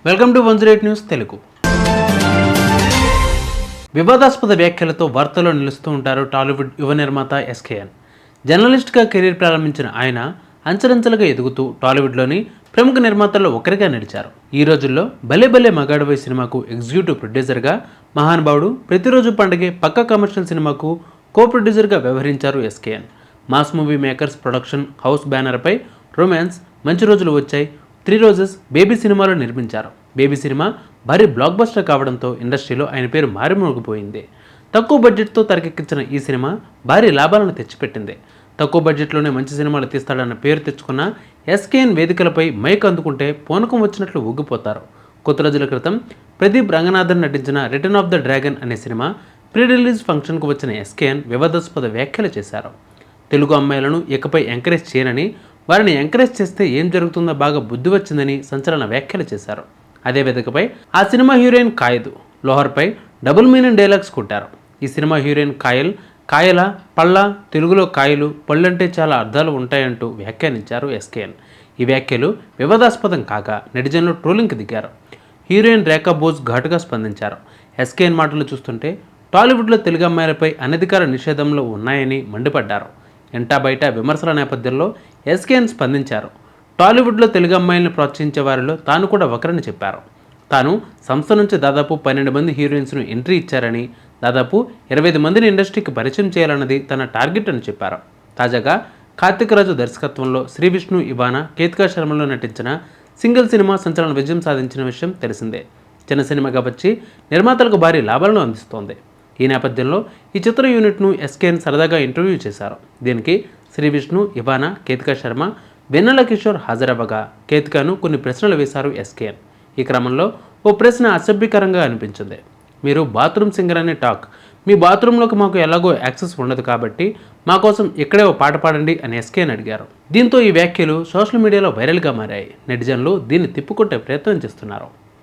Welcome to 108 news Telugu. వివాదాస్పద వ్యాఖ్యలతో వార్తల్లో నిలుస్తూ ఉంటారు టాలీవుడ్ యువ నిర్మాత ఎస్కేఎన్. జర్నలిస్ట్గా కెరీర్ ప్రారంభించిన ఆయన అంచెలంచెలుగా ఎదుగుతూ టాలీవుడ్లోని ప్రముఖ నిర్మాతల్లో ఒకరిగా నిలిచారు. ఈ రోజుల్లో భలే భలే మగాడవై సినిమాకు ఎగ్జిక్యూటివ్ ప్రొడ్యూసర్గా, మహానుభావుడు, ప్రతిరోజు పండగే పక్క కమర్షియల్ సినిమాకు కో ప్రొడ్యూసర్గా వ్యవహరించారు SKN. Mass movie makers production house బ్యానర్పై రొమాన్స్, మంచి రోజులు వచ్చాయి, 3 రోజెస్, బేబీ సినిమాలు నిర్మించారు. బేబీ సినిమా భారీ బ్లాక్ బస్టర్ కావడంతో ఇండస్ట్రీలో ఆయన పేరు మారుమోగిపోయింది. తక్కువ బడ్జెట్తో తెరకెక్కించిన ఈ సినిమా భారీ లాభాలను తెచ్చిపెట్టింది. తక్కువ బడ్జెట్లోనే మంచి సినిమాలు తీస్తాడన్న పేరు తెచ్చుకున్న ఎస్కేఎన్ వేదికలపై మైక్ అందుకుంటే పూనకం వచ్చినట్లు ఊగిపోతారు. కొద్ది రోజుల క్రితం ప్రదీప్ రంగనాథన్ నటించిన రిటర్న్ ఆఫ్ ద డ్రాగన్ అనే సినిమా ప్రీ రిలీజ్ ఫంక్షన్కు వచ్చిన ఎస్కేఎన్ వివాదాస్పద వ్యాఖ్యలు చేశారు. తెలుగు అమ్మాయిలను ఇకపై ఎంకరేజ్ చేయనని, వారిని ఎంకరేజ్ చేస్తే ఏం జరుగుతుందో బాగా బుద్ధి వచ్చిందని సంచలన వ్యాఖ్యలు చేశారు. అదే వేదికపై ఆ cinema heroine కాయదు లోహర్పై double meaning dialogues కొట్టారు. ఈ సినిమా హీరోయిన్ కాయల పళ్ళ, తెలుగులో కాయలు పళ్ళంటే చాలా అర్థాలు ఉంటాయంటూ వ్యాఖ్యానించారు ఎస్కేఎన్. ఈ వ్యాఖ్యలు వివాదాస్పదం కాగా నెటిజన్లు ట్రోలింగ్కి దిగారు. హీరోయిన్ రేఖా బోస్ ఘాటుగా స్పందించారు. ఎస్కేఎన్ మాటలు చూస్తుంటే టాలీవుడ్లో తెలుగు అమ్మాయిలపై అనధికార నిషేధంలో ఉన్నాయని మండిపడ్డారు. ఎంటా బయట విమర్శల నేపథ్యంలో ఎస్కేఎన్ స్పందించారు. టాలీవుడ్లో తెలుగు అమ్మాయిలను ప్రోత్సహించే వారిలో తాను కూడా ఒకరని చెప్పారు. తాను సంస్థ నుంచి దాదాపు 12 మంది హీరోయిన్స్ను ఎంట్రీ ఇచ్చారని, దాదాపు 25 మందిని ఇండస్ట్రీకి పరిచయం చేయాలన్నది తన టార్గెట్ అని చెప్పారు. తాజాగా కార్తికరాజు దర్శకత్వంలో శ్రీ విష్ణు, ఇవానా, కేతికా శర్మలో నటించిన సింగిల్ సినిమా సంచలన విజయం సాధించిన విషయం తెలిసిందే. చిన్న సినిమాగా వచ్చి నిర్మాతలకు భారీ లాభాలను అందిస్తోంది. ఈ నేపథ్యంలో ఈ చిత్ర యూనిట్ను ఎస్కేఎన్ సరదాగా ఇంటర్వ్యూ చేశారు. దీనికి శ్రీ విష్ణు, ఇవానా, కేతికా శర్మ, వెన్నెల కిషోర్ హాజరవ్వగా కేతికాను కొన్ని ప్రశ్నలు వేశారు ఎస్కేఎన్. ఈ క్రమంలో ఓ ప్రశ్న అసభ్యకరంగా అనిపించింది. మీరు బాత్రూమ్ సింగర్ అనే టాక్, మీ బాత్రూంలోకి మాకు ఎలాగో యాక్సెస్ ఉండదు కాబట్టి మా కోసం ఇక్కడే ఓ పాట పాడండి అని ఎస్కేఎన్ అడిగారు. దీంతో ఈ వ్యాఖ్యలు సోషల్ మీడియాలో వైరల్గా మారాయి. నెటిజన్లు దీన్ని తిప్పుకొట్టే ప్రయత్నం చేస్తున్నారు.